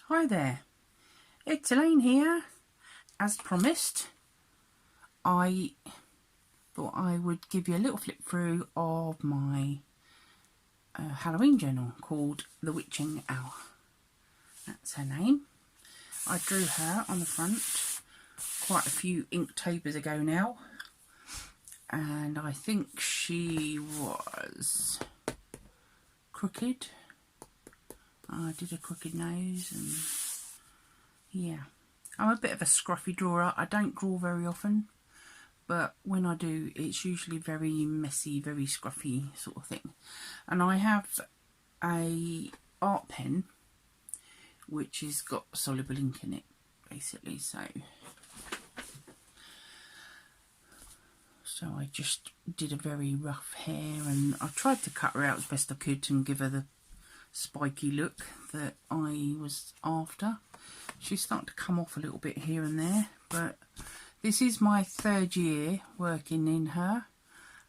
Hi there, it's Elaine here. As promised, I thought I would give you a little flip through of my Halloween journal called The Witching Hour. That's her name. I drew her on the front quite a few Inktober's ago now, and I think she was crooked. I did a crooked nose, and yeah, I'm a bit of a scruffy drawer. I don't draw very often, but when I do, it's usually very messy, very scruffy sort of thing. And I have a art pen which has got soluble ink in it, basically. So I just did a very rough hair, and I tried to cut her out as best I could and give her the spiky look that I was after. She's starting to come off a little bit here and there, but this is my third year working in her.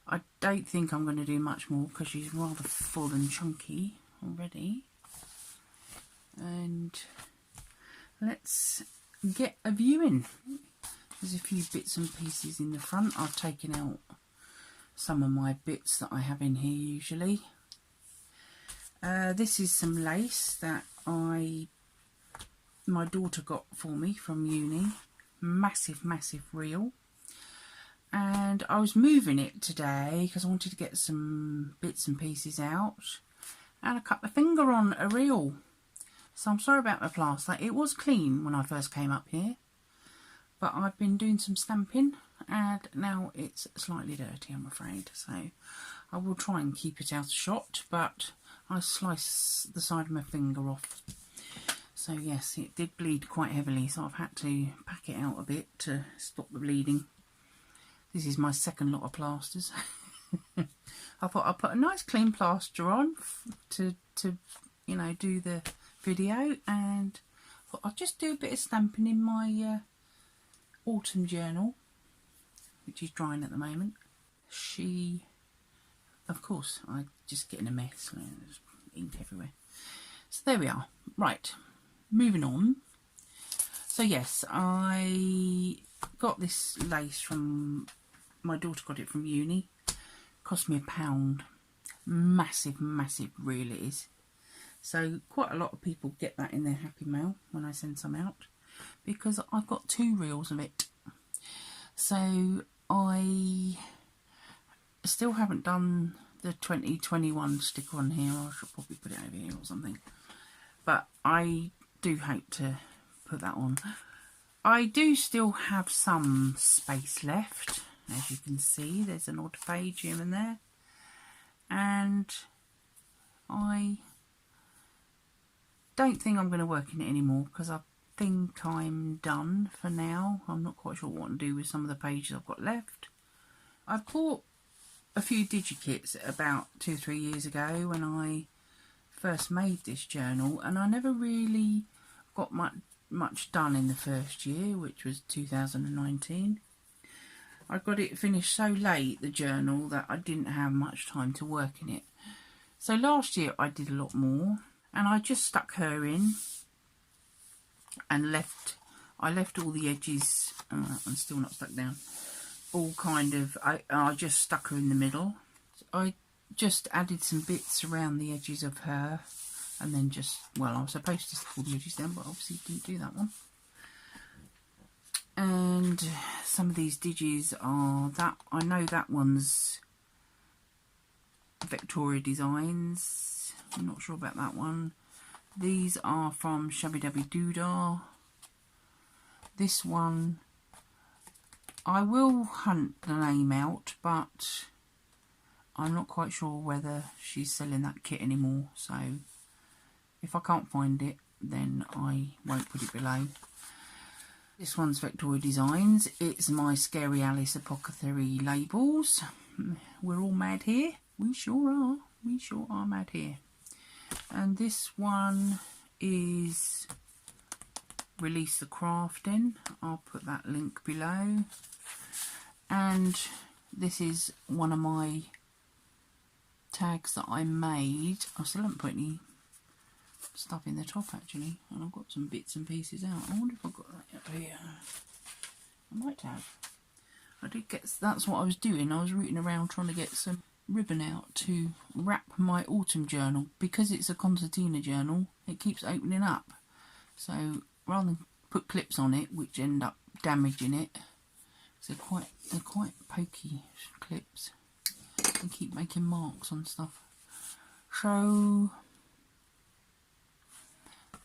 I don't think I'm going to do much more because she's rather full and chunky already. And let's get a viewing. There's a few bits and pieces in the front. I've taken out some of my bits that I have in here usually. This is some lace that my daughter got for me from uni. Massive reel. And I was moving it today because I wanted to get some bits and pieces out, and I cut my finger on a reel. So I'm sorry about my plaster. It was clean when I first came up here, but I've been doing some stamping and now it's slightly dirty, I'm afraid. So I will try and keep it out of shot, but I sliced the side of my finger off. So yes, it did bleed quite heavily, so I've had to pack it out a bit to stop the bleeding. This is my second lot of plasters. I thought I'd put a nice clean plaster on to you know, do the video, and thought I'll just do a bit of stamping in my autumn journal, which is drying at the moment. Of course, I'm just getting a mess. There's ink everywhere. So there we are. Right, moving on. So yes, I got this lace from, my daughter got it from uni. Cost me £1. Massive reel it is. So quite a lot of people get that in their happy mail when I send some out, because I've got 2 reels of it. So I still haven't done the 2021 sticker on here. I should probably put it over here or something, but I do hope to put that on. I do still have some space left. As you can see, there's an odd page here and there, and I don't think I'm going to work in it anymore because I think I'm done for now. I'm not quite sure what to do with some of the pages I've got left. I bought a few digikits about 2 or 3 years ago when I first made this journal, and I never really got much done in the first year, which was 2019. I got it finished so late, the journal, that I didn't have much time to work in it. So last year I did a lot more, and I just stuck her in and I left all the edges, I'm still not stuck down, all kind of, I just stuck her in the middle. I just added some bits around the edges of her, and then just, well, I was supposed to stick all the edges down, but obviously didn't do that one. And some of these digis are that, I know that one's Vectoria Designs. I'm not sure about that one. These are from Shabbydabbydoodah. This one, I will hunt the name out, but I'm not quite sure whether she's selling that kit anymore. So if I can't find it, then I won't put it below. This one's Vectoria Designs. It's my Scary Alice Apothecary labels. We're all mad here. We sure are. We sure are mad here. And this one is Release the Craftin. I'll put that link below. And this is one of my tags that I made. I still haven't put any stuff in the top actually, and I've got some bits and pieces out. I wonder if I've got that up here. I might have. I did get, that's what I was doing. I was rooting around trying to get some ribbon out to wrap my autumn journal. Because it's a concertina journal, it keeps opening up. So rather than put clips on it, which end up damaging it, so they're quite pokey clips. They keep making marks on stuff. So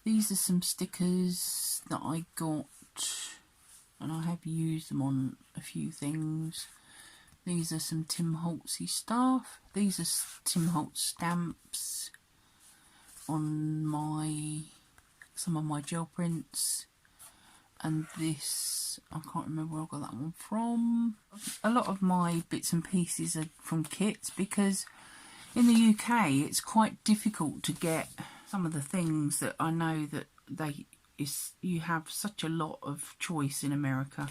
these are some stickers that I got, and I have used them on a few things. These are some Tim Holtzy stuff. These are Tim Holtz stamps on some of my gel prints. And this, I can't remember where I got that one from. A lot of my bits and pieces are from kits, because in the UK it's quite difficult to get some of the things that I know that you have such a lot of choice in America,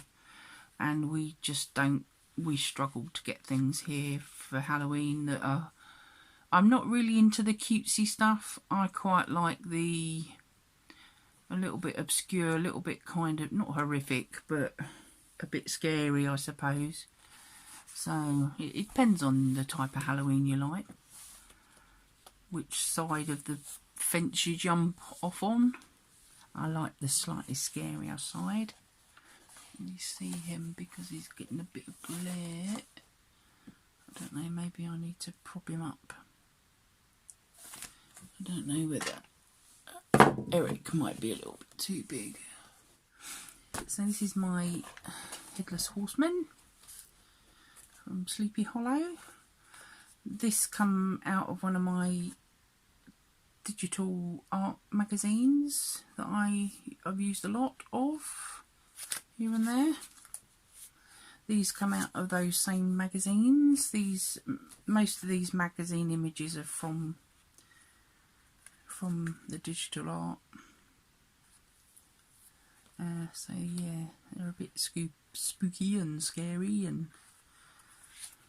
and we just don't, we struggle to get things here for Halloween that are, I'm not really into the cutesy stuff. I quite like a little bit obscure, a little bit kind of, not horrific, but a bit scary, I suppose. So it depends on the type of Halloween you like, which side of the fence you jump off on. I like the slightly scarier side. You see him because he's getting a bit of glare. I don't know, maybe I need to prop him up. I don't know whether Eric might be a little bit too big. So this is my Headless Horseman from Sleepy Hollow. This come out of one of my digital art magazines that I've used a lot of here and there. These come out of those same magazines. Most of these magazine images are from the digital art. So yeah, they're a bit spooky and scary and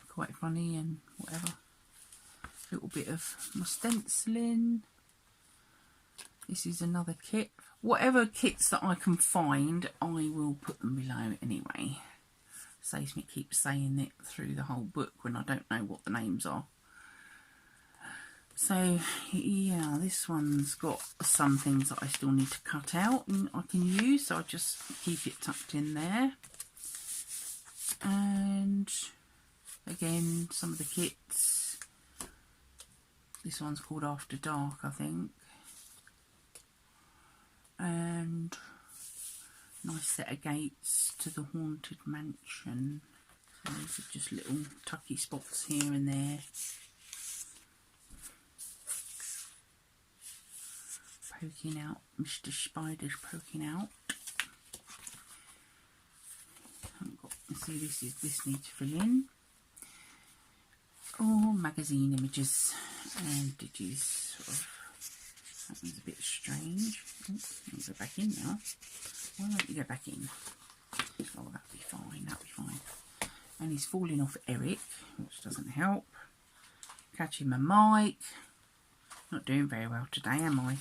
quite funny and whatever. A little bit of my stenciling. This is another kit. Whatever kits that I can find, I will put them below anyway. Saves me keep saying it through the whole book when I don't know what the names are. So yeah, this one's got some things that I still need to cut out and I can use, so I just keep it tucked in there. And again, some of the kits. This one's called After Dark, I think. And nice set of gates to the haunted mansion. So these are just little tucky spots here and there. Poking out, Mr. Spider's poking out. See, this needs filling. Oh, magazine images and digis. Sort of. That one's a bit strange. Oh, let me go back in now. Why don't you go back in? Oh, that'll be fine. That'll be fine. And he's falling off Eric, which doesn't help. Catching my mic. Not doing very well today, am I?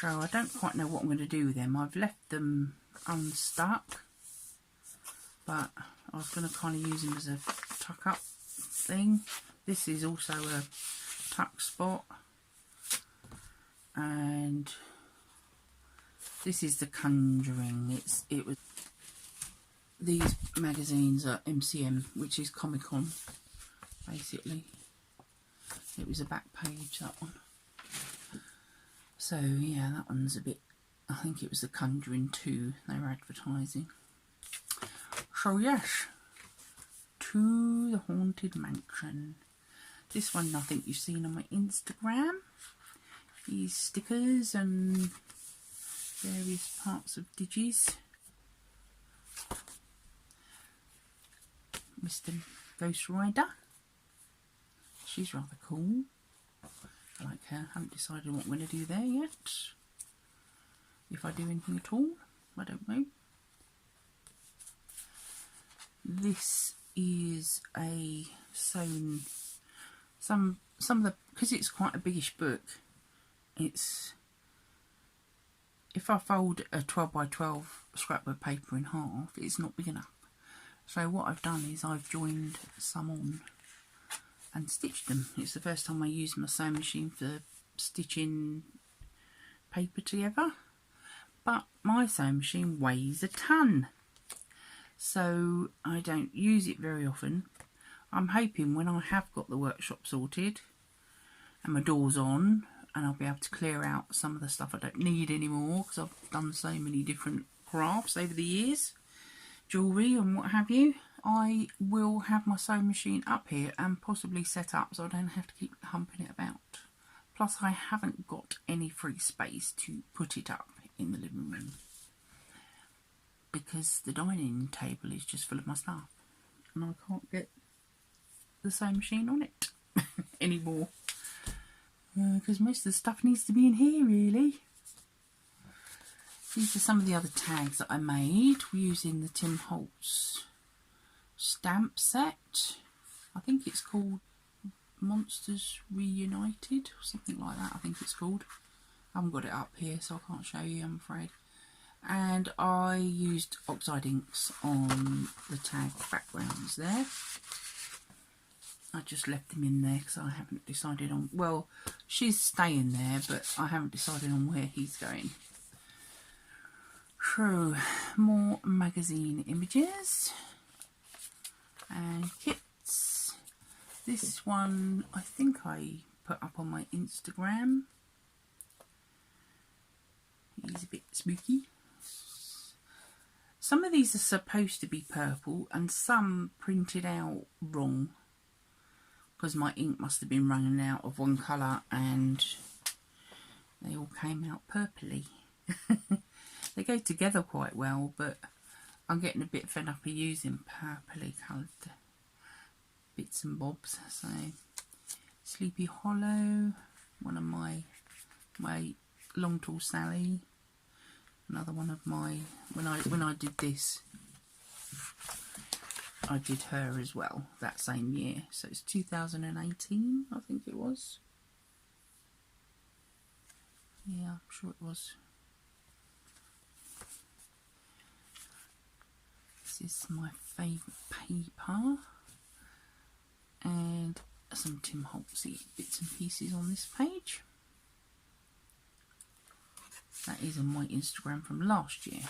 So I don't quite know what I'm going to do with them. I've left them unstuck, but I was going to kind of use them as a tuck up thing. This is also a tuck spot, and this is the Conjuring. It was, these magazines are MCM, which is Comic Con basically. It was a back page, that one. So yeah, that one's a bit, I think it was the Conjuring 2 they were advertising. So yes, to the Haunted Mansion. This one I think you've seen on my Instagram. These stickers and various parts of digis. Mr. Ghost Rider. She's rather cool. I like her. I haven't decided what I'm going to do there yet. If I do anything at all, I don't know. This is a sewn, some because it's quite a biggish book, it's, if I fold a 12 by 12 scrapbook paper in half, it's not big enough. So what I've done is I've joined some on and stitched them. It's the first time I used my sewing machine for stitching paper together, but my sewing machine weighs a ton, so I don't use it very often. I'm hoping when I have got the workshop sorted and my doors on, and I'll be able to clear out some of the stuff I don't need anymore, because I've done so many different crafts over the years, jewellery and what have you, I will have my sewing machine up here and possibly set up so I don't have to keep humping it about. Plus I haven't got any free space to put it up in the living room, because the dining table is just full of my stuff and I can't get the sewing machine on it anymore, because most of the stuff needs to be in here really. These are some of the other tags that I made using the Tim Holtz stamp set. I think it's called Monsters Reunited or something like that, I think it's called. I haven't got it up here so I can't show you, I'm afraid. And I used oxide inks on the tag backgrounds there. I just left them in there because I haven't decided on, well, she's staying there, but I haven't decided on where he's going. So, more magazine images and kits. This one I think I put up on my Instagram. He's a bit spooky. Some of these are supposed to be purple and some printed out wrong, because my ink must have been running out of one colour and they all came out purpley. They go together quite well, but I'm getting a bit fed up of using purpley coloured bits and bobs. So, Sleepy Hollow, one of my Long Tall Sally, another one of my, when I did this, I did her as well that same year, so it's 2018 I think it was. Yeah, I'm sure it was. This is my favourite paper, and some Tim Holtzy bits and pieces on this page. That is on my Instagram from last year.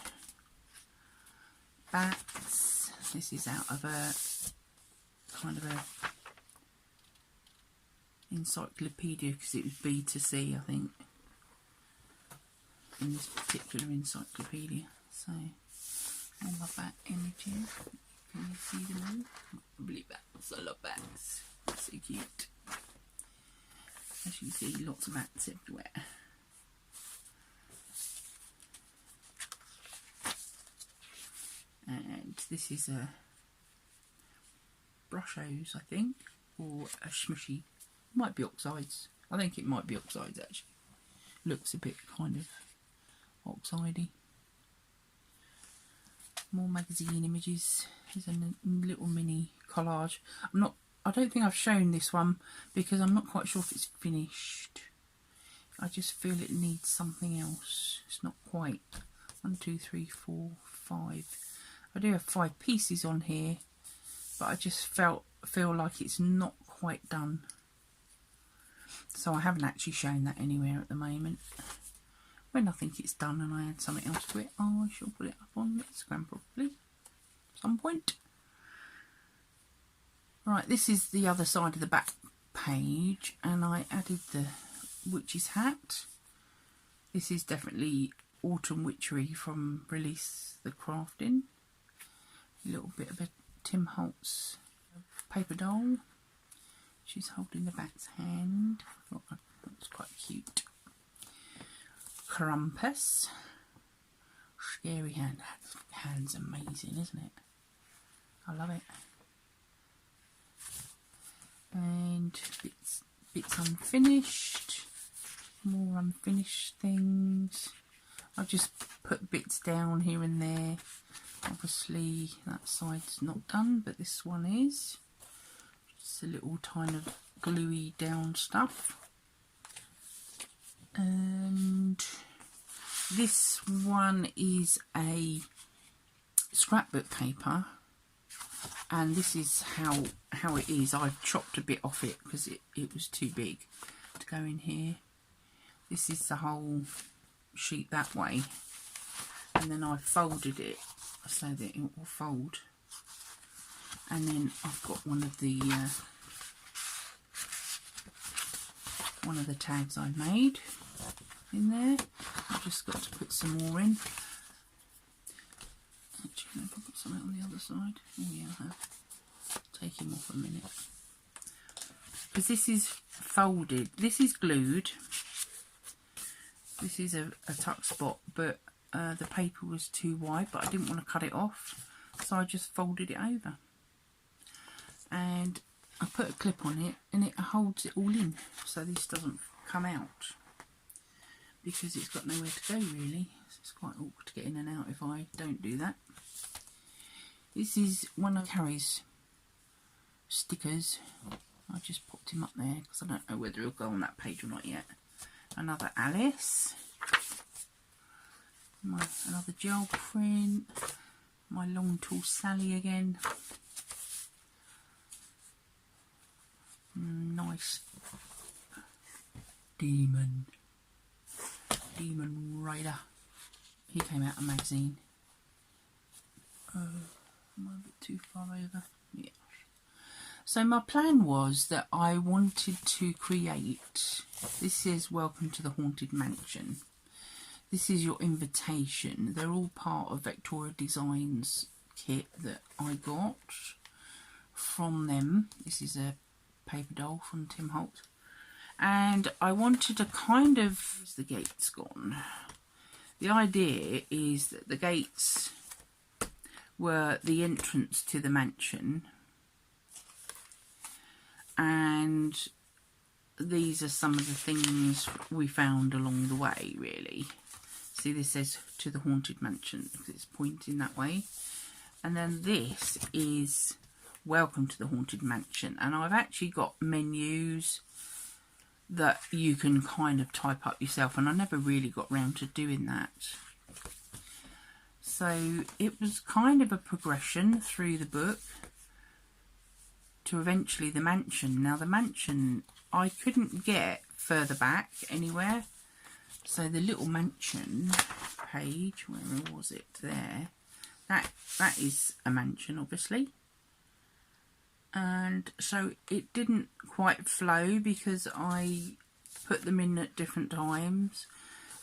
Bats. This is out of a kind of a encyclopedia, because it was B to C, I think, in this particular encyclopedia. So, all my bat images. Can you see them all? Lovely bats. I love bats. They're so cute. As you see, lots of bats everywhere. And this is a brush-ose, I think, or a smushy. Might be oxides. I think it might be oxides actually. Looks a bit kind of oxidey. More magazine images. Here's a little mini collage. I don't think I've shown this one because I'm not quite sure if it's finished. I just feel it needs something else. It's not quite. 1, 2, 3, 4, 5. I do have 5 pieces on here, but I just feel like it's not quite done. So I haven't actually shown that anywhere at the moment. When I think it's done and I add something else to it, I shall put it up on Instagram probably at some point. Right, this is the other side of the back page, and I added the witch's hat. This is definitely Autumn Witchery from Release the Craftin. A little bit of a Tim Holtz paper doll. She's holding the bat's hand. Oh, that's quite cute. Krampus. Scary hand. That hand's amazing, isn't it? I love it. And bits unfinished. More unfinished things. I've just put bits down here and there. Obviously that side's not done, but this one is. Just a little gluey down stuff. And this one is a scrapbook paper, and this is how it is. I've chopped a bit off it because it was too big to go in here. This is the whole sheet that way, and then I folded it so that it will fold. And then I've got one of the tags I made in there. I've just got to put some more in. Actually, I've got something on the other side. Oh yeah, I have. Take him off a minute. Because this is folded. This is glued. This is a tuck spot, but the paper was too wide, but I didn't want to cut it off, so I just folded it over. And I put a clip on it, and it holds it all in, so this doesn't come out, because it's got nowhere to go really. It's quite awkward to get in and out if I don't do that. This is one of Carrie's stickers. I just popped him up there because I don't know whether he'll go on that page or not yet. Another Alice. Another gel print. My long tall Sally again. Nice Demon Rider. He came out of a magazine. Am I a bit too far over? Yeah. So my plan was that I wanted to create, this is Welcome to the Haunted Mansion. This is your invitation. They're all part of Vectoria Designs kit that I got from them. This is a paper doll from Tim Holtz. And I wanted to kind of, the gate's gone. The idea is that the gates were the entrance to the mansion, and these are some of the things we found along the way, really. See, this says to the haunted mansion because it's pointing that way, and then this is welcome to the haunted mansion, and I've actually got menus that you can kind of type up yourself, and I never really got round to doing that. So it was kind of a progression through the book to eventually the mansion. Now the mansion, I couldn't get further back anywhere. So the little mansion page, where was it? There. That is a mansion, obviously. And so it didn't quite flow because I put them in at different times.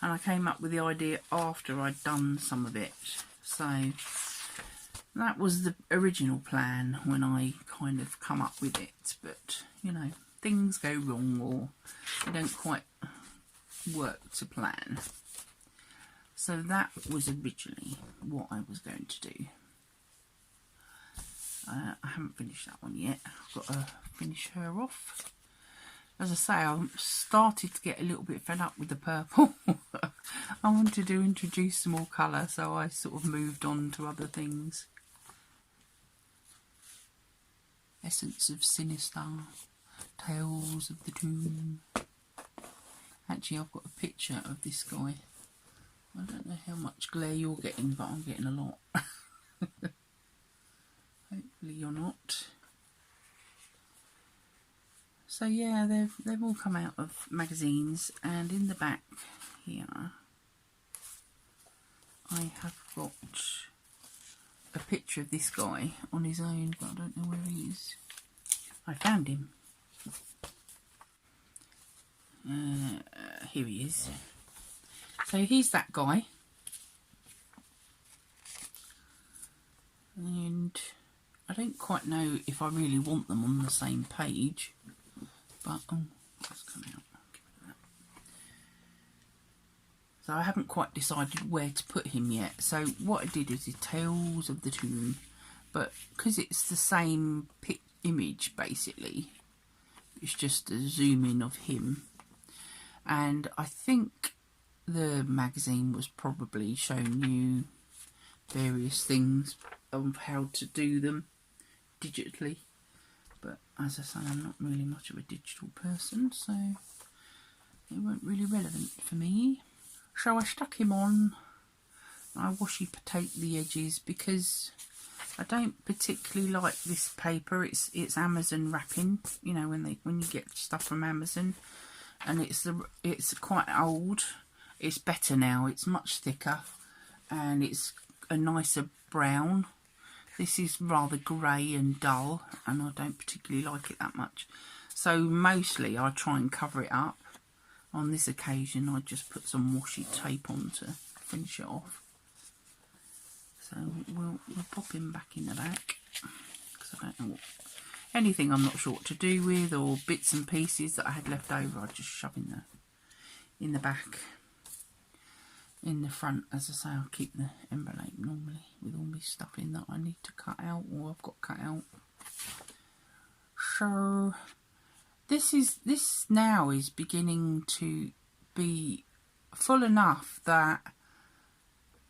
And I came up with the idea after I'd done some of it. So that was the original plan when I kind of come up with it. But, you know, things go wrong or they don't quite work to plan. So that was originally what I was going to do. I haven't finished that one yet. I've got to finish her off. As I say, I started to get a little bit fed up with the purple. I wanted to introduce some more colour, so I sort of moved on to other things. Essence of Sinister, Tales of the Tomb. Actually, I've got a picture of this guy. I don't know how much glare you're getting, but I'm getting a lot. Hopefully you're not. So yeah, they've all come out of magazines, and in the back here I have got a picture of this guy on his own, but I don't know where he is. I found him. Here he is. So he's that guy, and I don't quite know if I really want them on the same page, but oh, that's come out. So I haven't quite decided where to put him yet. So what I did is the Tales of the Tomb, but because it's the same image basically, it's just a zoom in of him. And I think the magazine was probably showing you various things of how to do them digitally. but as I say, I'm not really much of a digital person, so it weren't really relevant for me. So I stuck him on. I washi potato the edges because I don't particularly like this paper. It's Amazon wrapping, you know, when you get stuff from Amazon, and it's quite old. It's better now. It's much thicker, and it's a nicer brown. This is rather grey and dull, and I don't particularly like it that much. So mostly I try and cover it up. On this occasion, I just put some washi tape on to finish it off. So we'll pop him back in the back, because I don't know anything I'm not sure what to do with, or bits and pieces that I had left over, I just shove in the back. In the front, as I say, I'll keep the envelope normally with all my stuff in that I need to cut out, or I've got cut out. So this now is beginning to be full enough that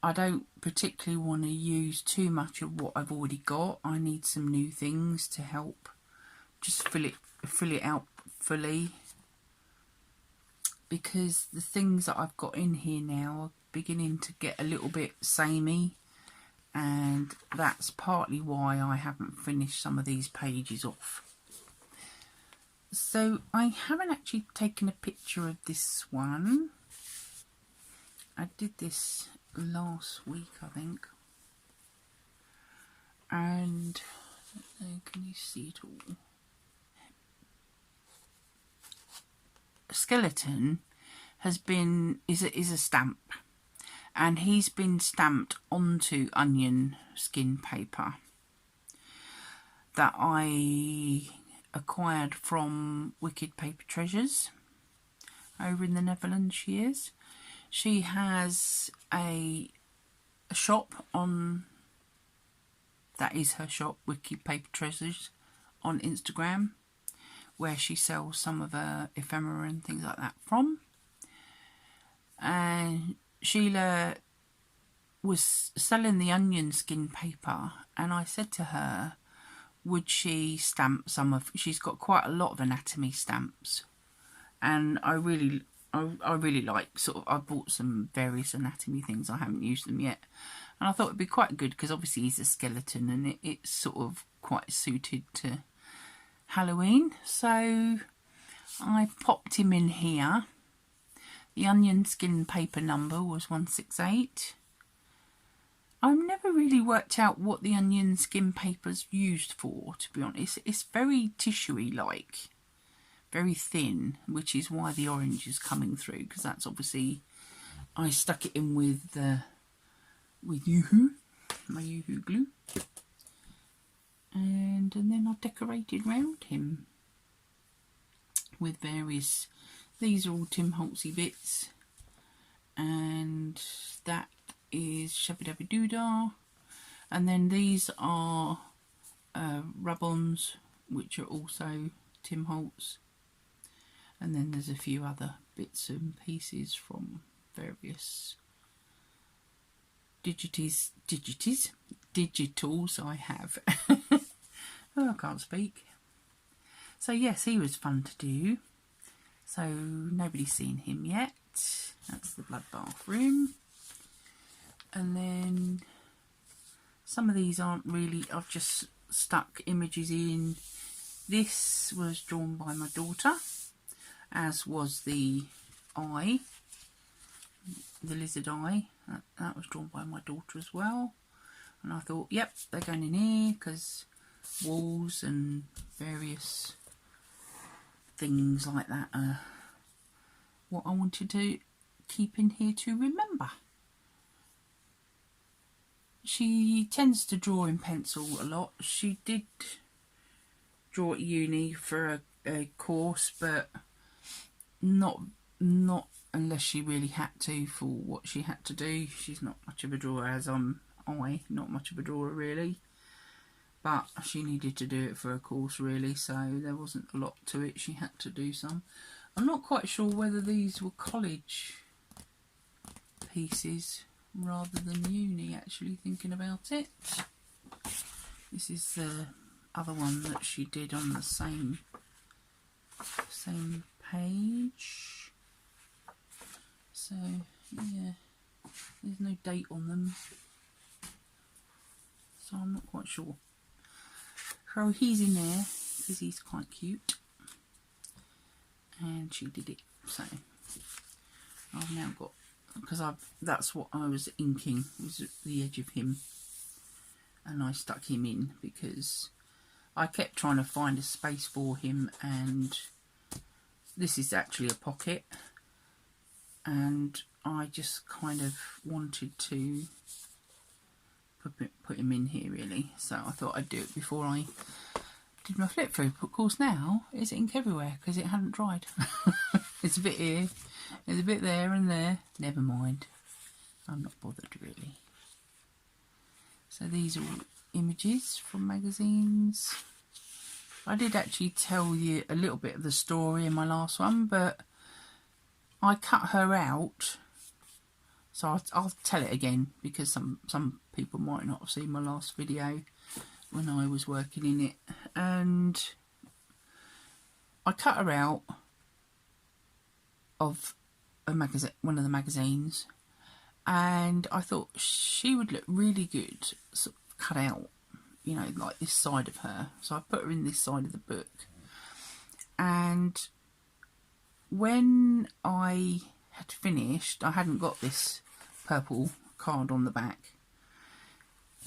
I don't particularly want to use too much of what I've already got. I need some new things to help just fill it out fully, because the things that I've got in here now are beginning to get a little bit samey, and that's partly why I haven't finished some of these pages off. So I haven't actually taken a picture of this one. I did this last week, I think, and can you see it all? Skeleton is a stamp, and he's been stamped onto onion skin paper that I acquired from Wicked Paper Treasures over in the Netherlands. She has a shop on, that is her shop, Wicked Paper Treasures, on Instagram, where she sells some of her ephemera and things like that from. And Sheila was selling the onion skin paper, and I said to her, would she stamp some of, she's got quite a lot of anatomy stamps, and I really like, sort of, I bought some various anatomy things, I haven't used them yet, and I thought it'd be quite good, because obviously he's a skeleton, and it's sort of quite suited to Halloween. So I popped him in here. The onion skin paper number was 168. I've never really worked out what the onion skin paper's used for, to be honest. It's very tissuey like, very thin, which is why the orange is coming through, because that's obviously, I stuck it in with Yoo-hoo, my Yoo-hoo glue, and then I decorated round him with various, these are all Tim Holtzy bits, and that is Shabbydabbydoodah, and then these are rub-ons, which are also Tim Holtz, and then there's a few other bits and pieces from various digitals I have. Oh, I can't speak. So yes, he was fun to do. So nobody's seen him yet. That's the bloodbath room. And then some of these aren't really, I've just stuck images in. This was drawn by my daughter, as was the eye, the lizard eye. That was drawn by my daughter as well. And I thought, yep, they're going in here, because walls and various things like that are what I wanted to keep in here to remember. She tends to draw in pencil a lot. She did draw at uni for a course, but not unless she really had to for what she had to do. She's not much of a drawer, as not much of a drawer really, but she needed to do it for a course really, so there wasn't a lot to it. She had to do some. I'm not quite sure whether these were college pieces rather than uni, actually, thinking about it. This is the other one that she did on the same page. So yeah, there's no date on them, so I'm not quite sure. So he's in there because he's quite cute, and she did it. So I've now got, because that's what I was inking, was the edge of him, and I stuck him in because I kept trying to find a space for him, and this is actually a pocket, and I just kind of wanted to put him in here really, so I thought I'd do it before I did my flip through. But of course now it's ink everywhere because it hadn't dried. It's a bit here, there's a bit there and there. Never mind, I'm not bothered really. So these are all images from magazines. I did actually tell you a little bit of the story in my last one, but I cut her out, so I'll tell it again because some people might not have seen my last video when I was working in it. And I cut her out of a magazine, one of the magazines, and I thought she would look really good sort of cut out, you know, like this side of her. So I put her in this side of the book, and when I had finished, I hadn't got this purple card on the back.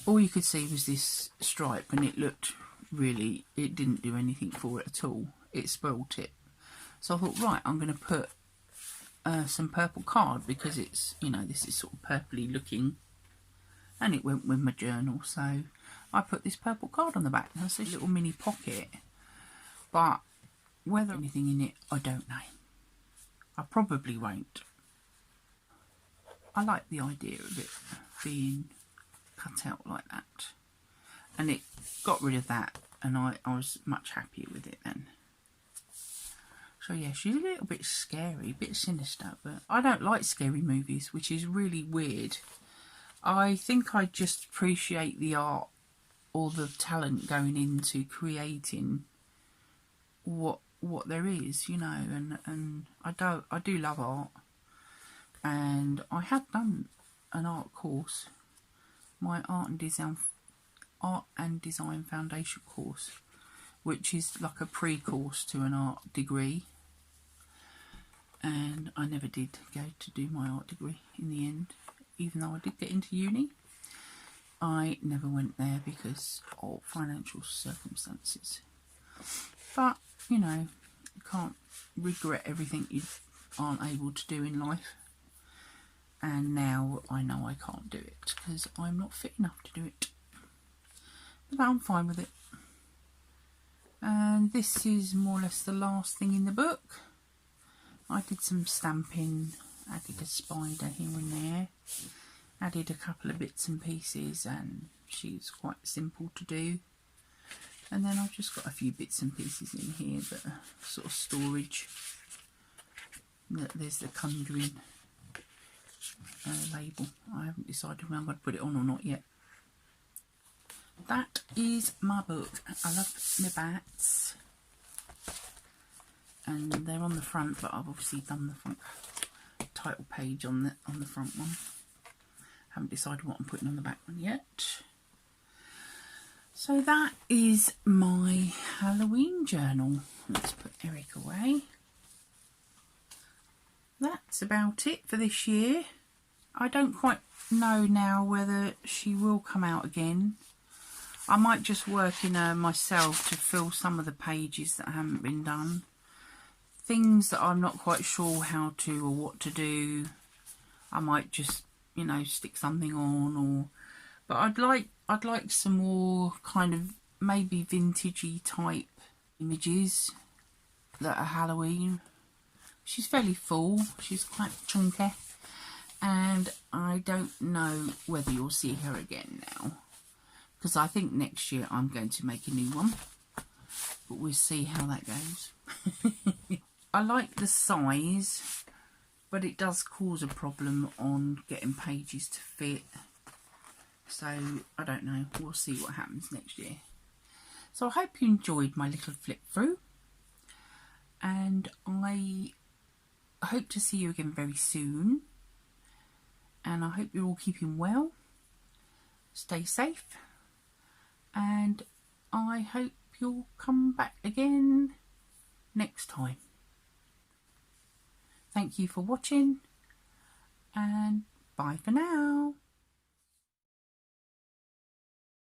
All you could see was this stripe, and it looked really, it didn't do anything for it at all. It spoilt it. So I thought, right, I'm going to put some purple card because it's, you know, this is sort of purpley looking, and it went with my journal. So I put this purple card on the back. That's a little mini pocket, but whether anything in it, I don't know. I probably won't. I like the idea of it being cut out like that, and it got rid of that, and I was much happier with it then. So yeah, she's a little bit scary, a bit sinister, but I don't like scary movies, which is really weird. I think I just appreciate the art or the talent going into creating what there is, you know, and I do love art, and I have done an art course, my art and design foundation course, which is like a pre-course to an art degree, and I never did go to do my art degree in the end, even though I did get into uni. I never went there because of financial circumstances. But, you know, you can't regret everything you aren't able to do in life. And now I know I can't do it because I'm not fit enough to do it. But I'm fine with it. And this is more or less the last thing in the book. I did some stamping, added a spider here and there, added a couple of bits and pieces, and she's quite simple to do. And then I've just got a few bits and pieces in here that are sort of storage. There's the Conjuring label. I haven't decided when I'm going to put it on or not yet. That is my book. I love my bats, and they're on the front, but I've obviously done the front title page on the front one. Haven't decided what I'm putting on the back one yet. So that is my Halloween journal. Let's put Eric away. That's about it for this year. I don't quite know now whether she will come out again. I might just work in her myself to fill some of the pages that haven't been done. Things that I'm not quite sure how to or what to do, I might just, you know, stick something on, or but I'd like some more kind of maybe vintagey type images that are Halloween. She's fairly full, she's quite chunky, and I don't know whether you'll see her again now, because I think next year I'm going to make a new one, but we'll see how that goes. I like the size, but it does cause a problem on getting pages to fit, so I don't know, we'll see what happens next year. So I hope you enjoyed my little flip through, and I hope to see you again very soon, and I hope you're all keeping well. Stay safe, and I hope you'll come back again next time. Thank you for watching, and bye for now.